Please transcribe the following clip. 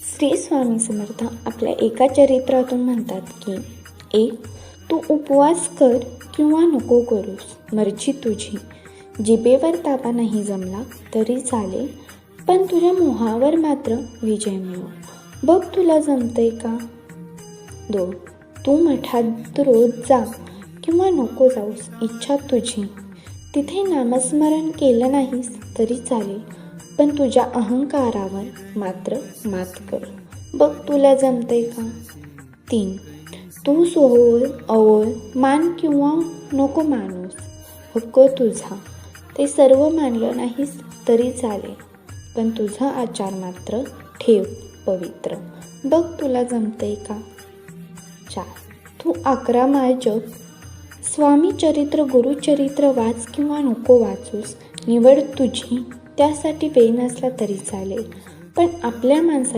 श्री स्वामी समर्थ आपल्या एका चरित्रातून म्हणतात की 1. तू उपवास कर किंवा नको करूस, मर्जी तुझी. जिभेवर ताबा नाही जमला तरी चालेल, पण तुझ्या मोहावर मात्र विजय मिळव. बघ तुला जमतंय का? 2. तू मठात रोज जा किंवा नको जाऊस, इच्छा तुझी. तिथे नामस्मरण केलं नाहीस तरी चालेल, पण तुझ्या अहंकारावर मात्र मात कर. बघ तुला जमतंय का? 3. तू सोहळ अवळ मान किंवा नको मानूस, हक्क तुझा. ते सर्व मानलं नाहीस तरी चालेल, पण तुझा आचार मात्र ठेव पवित्र. बघ तुला जमतंय का? 4. तू 11 माळ जप, स्वामी चरित्र गुरुचरित्र वाच किंवा नको वाचूस, निवड तुझी. त्यासाठी वेळ नसला तरी चालेल, पण आपल्या माणसाची